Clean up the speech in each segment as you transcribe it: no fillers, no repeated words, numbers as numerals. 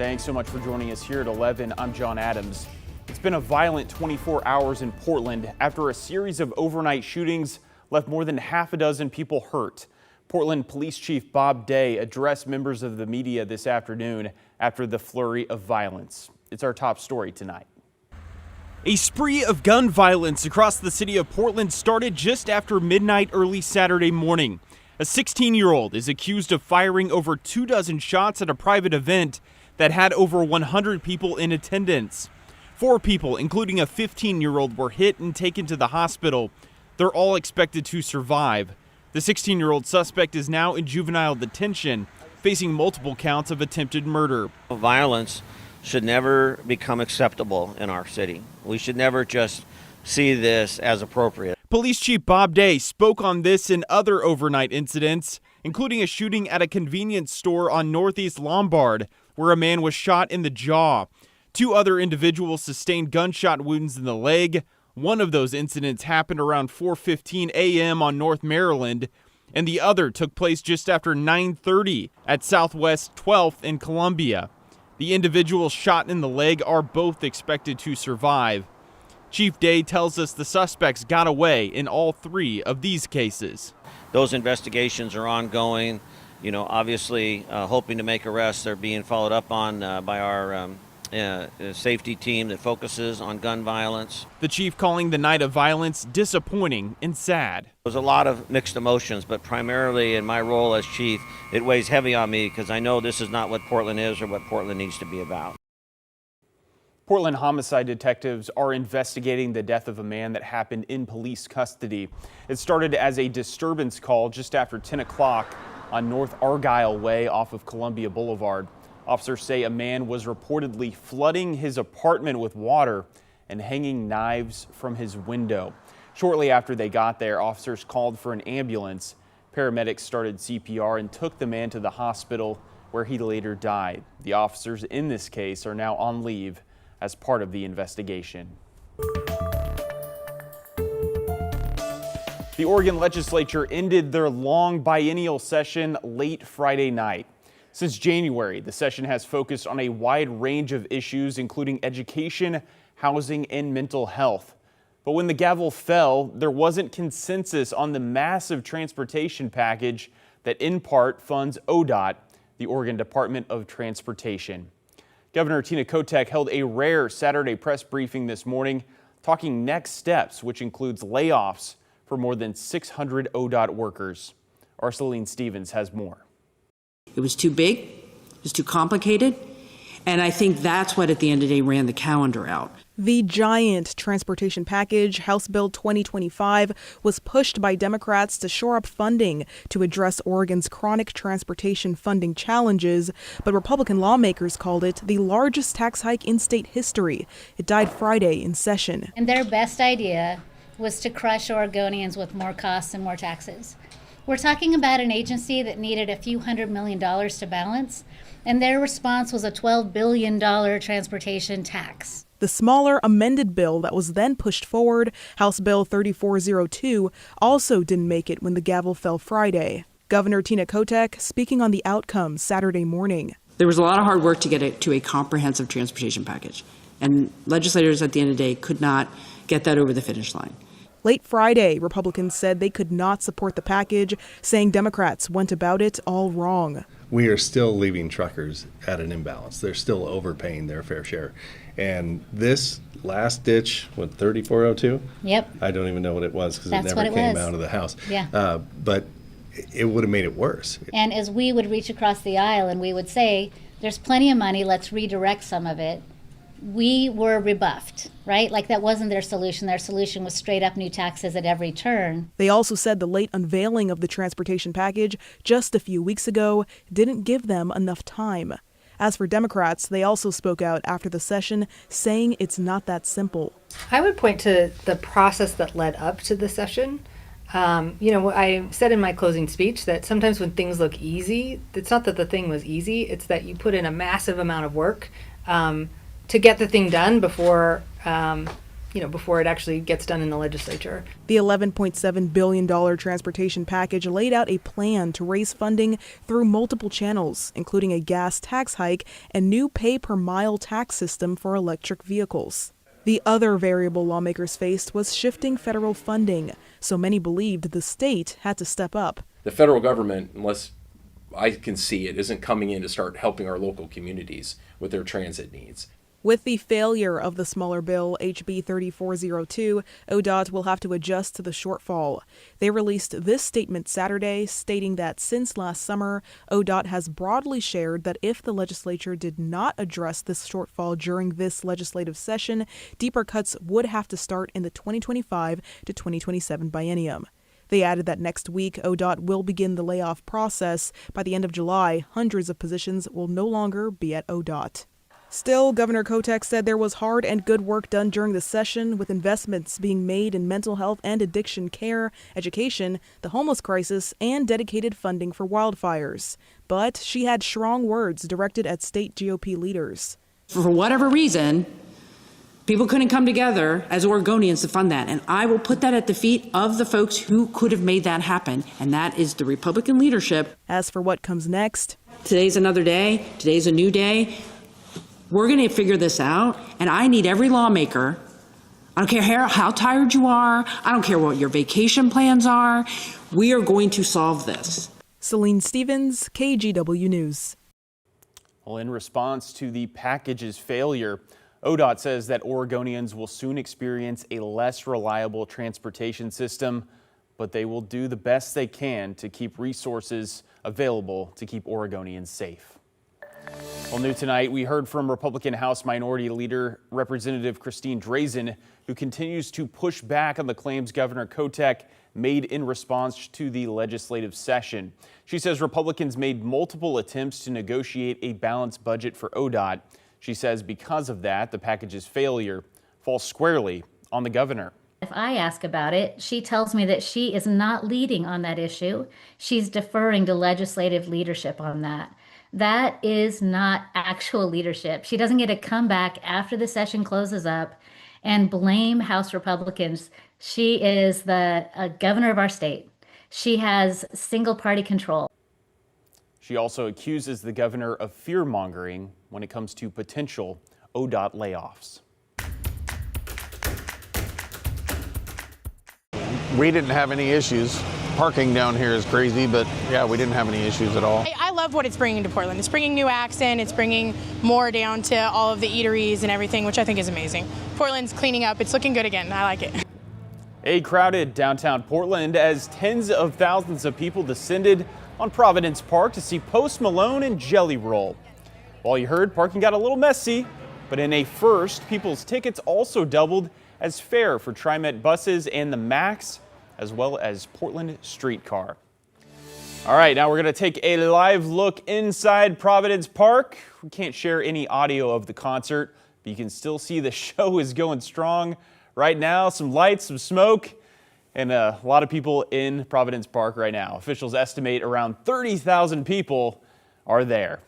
Thanks so much for joining us here at 11. I'm John Adams. It's been a violent 24 hours in Portland after a series of overnight shootings left more than half a dozen people hurt. Portland Police Chief Bob Day addressed members of the media this afternoon after the flurry of violence. It's our top story tonight. A spree of gun violence across the city of Portland started just after midnight early Saturday morning. A 16-year-old is accused of firing over 24 shots at a private event that had over 100 people in attendance. 4 people, including a 15-year-old, were hit and taken to the hospital. They're all expected to survive. The 16-year-old suspect is now in juvenile detention, facing multiple counts of attempted murder. Violence should never become acceptable in our city. We should never just see this as appropriate. Police Chief Bob Day spoke on this and other overnight incidents, including a shooting at a convenience store on Northeast Lombard, where a man was shot in the jaw. 2 other individuals sustained gunshot wounds in the leg. One of those incidents happened around 4:15 a.m. on North Maryland, and the other took place just after 9:30 at Southwest 12th in Columbia. The individuals shot in the leg are both expected to survive. Chief Day tells us the suspects got away in all 3 of these cases. Those investigations are ongoing. Obviously hoping to make arrests. They're being followed up on by our safety team that focuses on gun violence. The chief calling the night of violence disappointing and sad. There's a lot of mixed emotions, but primarily in my role as chief, it weighs heavy on me because I know this is not what Portland is or what Portland needs to be about. Portland homicide detectives are investigating the death of a man that happened in police custody. It started as a disturbance call just after 10 o'clock on North Argyle Way off of Columbia Boulevard. Officers say a man was reportedly flooding his apartment with water and hanging knives from his window. Shortly after they got there, officers called for an ambulance. Paramedics started CPR and took the man to the hospital, where he later died. The officers in this case are now on leave as part of the investigation. The Oregon legislature ended their long biennial session late Friday night. Since January, the session has focused on a wide range of issues, including education, housing, and mental health. But when the gavel fell, there wasn't consensus on the massive transportation package that in part funds ODOT, the Oregon Department of Transportation. Governor Tina Kotek held a rare Saturday press briefing this morning, talking next steps, which includes layoffs for more than 600 ODOT workers. Arceline Stevens has more. It was too big, it was too complicated, and I think that's what at the end of the day ran the calendar out. The giant transportation package, House Bill 2025, was pushed by Democrats to shore up funding to address Oregon's chronic transportation funding challenges, but Republican lawmakers called it the largest tax hike in state history. It died Friday in session. And their best idea was to crush Oregonians with more costs and more taxes. We're talking about an agency that needed a few $100 million to balance, and their response was a $12 billion transportation tax. The smaller amended bill that was then pushed forward, House Bill 3402, also didn't make it when the gavel fell Friday. Governor Tina Kotek speaking on the outcome Saturday morning. There was a lot of hard work to get it to a comprehensive transportation package, and legislators at the end of the day could not get that over the finish line. Late Friday, Republicans said they could not support the package, saying Democrats went about it all wrong. We are still leaving truckers at an imbalance. They're still overpaying their fair share. And this last ditch with 3402, Yep. I don't even know what it was because it That's never what it came was. out of the House. Yeah. But it would have made it worse. And as we would reach across the aisle and we would say, there's plenty of money, let's redirect some of it, we were rebuffed, right? Like that wasn't their solution. Their solution was straight up new taxes at every turn. They also said the late unveiling of the transportation package just a few weeks ago didn't give them enough time. As for Democrats, they also spoke out after the session, saying it's not that simple. I would point to the process that led up to the session. I said in my closing speech that sometimes when things look easy, it's not that the thing was easy, it's that you put in a massive amount of work to get the thing done before before it actually gets done in the legislature. The $11.7 billion transportation package laid out a plan to raise funding through multiple channels, including a gas tax hike and new pay-per-mile tax system for electric vehicles. The other variable lawmakers faced was shifting federal funding, so many believed the state had to step up. The federal government, unless I can see it, isn't coming in to start helping our local communities with their transit needs. With the failure of the smaller bill, HB 3402, ODOT will have to adjust to the shortfall. They released this statement Saturday, stating that since last summer, ODOT has broadly shared that if the legislature did not address this shortfall during this legislative session, deeper cuts would have to start in the 2025 to 2027 biennium. They added that next week, ODOT will begin the layoff process. By the end of July, hundreds of positions will no longer be at ODOT. Still, Governor Kotek said there was hard and good work done during the session, with investments being made in mental health and addiction care, education, the homeless crisis, and dedicated funding for wildfires. But she had strong words directed at state GOP leaders. For whatever reason, people couldn't come together as Oregonians to fund that. And I will put that at the feet of the folks who could have made that happen. And that is the Republican leadership. As for what comes next, today's another day. Today's a new day. We're going to figure this out, and I need every lawmaker. I don't care how tired you are. I don't care what your vacation plans are. We are going to solve this. Celine Stevens, KGW News. Well, in response to the package's failure, ODOT says that Oregonians will soon experience a less reliable transportation system, but they will do the best they can to keep resources available to keep Oregonians safe. Well, new tonight, we heard from Republican House Minority Leader Representative Christine Drazen, who continues to push back on the claims Governor Kotek made in response to the legislative session. She says Republicans made multiple attempts to negotiate a balanced budget for ODOT. She says because of that, the package's failure falls squarely on the governor. If I ask about it, she tells me that she is not leading on that issue. She's deferring to legislative leadership on that. That is not actual leadership. She doesn't get to come back after the session closes up and blame House Republicans. She is the governor of our state. She has single party control. She also accuses the governor of fear-mongering when it comes to potential ODOT layoffs. We didn't have any issues. Parking down here is crazy, but yeah, we didn't have any issues at all. I love what it's bringing to Portland. It's bringing new acts in, it's bringing more down to all of the eateries and everything, which I think is amazing. Portland's cleaning up, it's looking good again, I like it. A crowded downtown Portland as tens of thousands of people descended on Providence Park to see Post Malone and Jelly Roll. While you heard, parking got a little messy, but in a first, people's tickets also doubled as fare for TriMet buses and the MAX, as well as Portland Streetcar. All right, now we're going to take a live look inside Providence Park. We can't share any audio of the concert, but you can still see the show is going strong right now. Some lights, some smoke, and a lot of people in Providence Park right now. Officials estimate around 30,000 people are there.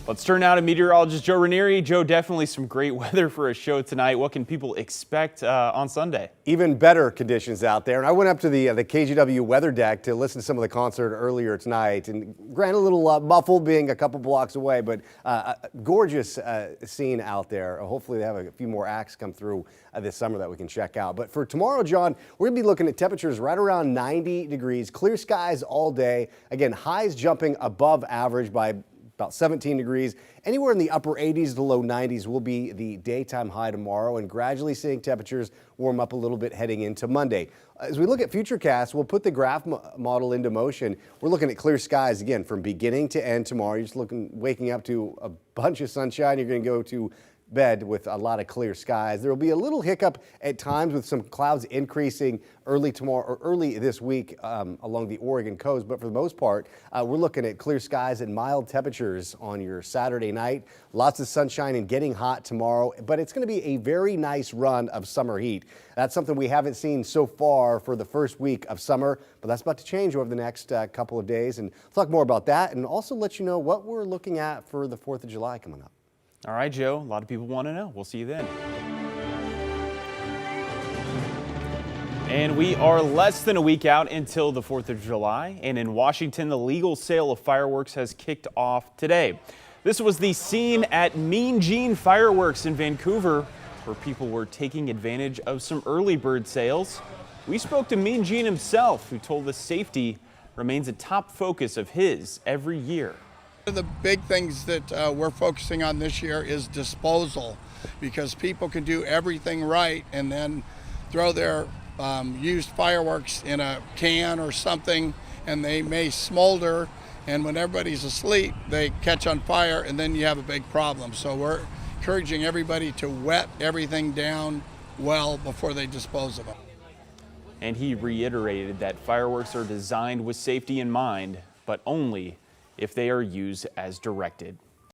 Let's turn now to meteorologist Joe Ranieri. Joe, definitely some great weather for a show tonight. What can people expect on Sunday? Even better conditions out there. And I went up to the KGW weather deck to listen to some of the concert earlier tonight. And granted, a little muffled being a couple blocks away, but gorgeous scene out there. Hopefully they have a few more acts come through this summer that we can check out. But for tomorrow, John, we're going to be looking at temperatures right around 90 degrees. Clear skies all day. Again, highs jumping above average by about 17 degrees. Anywhere in the upper 80s to low 90s will be the daytime high tomorrow, and gradually seeing temperatures warm up a little bit heading into Monday. As we look at futurecasts, we'll put the graph model into motion. We're looking at clear skies again from beginning to end tomorrow. You're just waking up to a bunch of sunshine. You're going to go to bed with a lot of clear skies. There will be a little hiccup at times with some clouds increasing early tomorrow or early this week along the Oregon coast. But for the most part, we're looking at clear skies and mild temperatures on your Saturday night. Lots of sunshine and getting hot tomorrow, but it's going to be a very nice run of summer heat. That's something we haven't seen so far for the first week of summer, but that's about to change over the next couple of days. And we'll talk more about that and also let you know what we're looking at for the 4th of July coming up. All right, Joe, a lot of people want to know. We'll see you then. And we are less than a week out until the 4th of July. And in Washington, the legal sale of fireworks has kicked off today. This was the scene at Mean Gene Fireworks in Vancouver, where people were taking advantage of some early bird sales. We spoke to Mean Gene himself, who told us safety remains a top focus of his every year. One of the big things that we're focusing on this year is disposal, because people can do everything right and then throw their used fireworks in a can or something, and they may smolder, and when everybody's asleep they catch on fire, and then you have a big problem. So we're encouraging everybody to wet everything down well before they dispose of them. And he reiterated that fireworks are designed with safety in mind, but only if they are used as directed.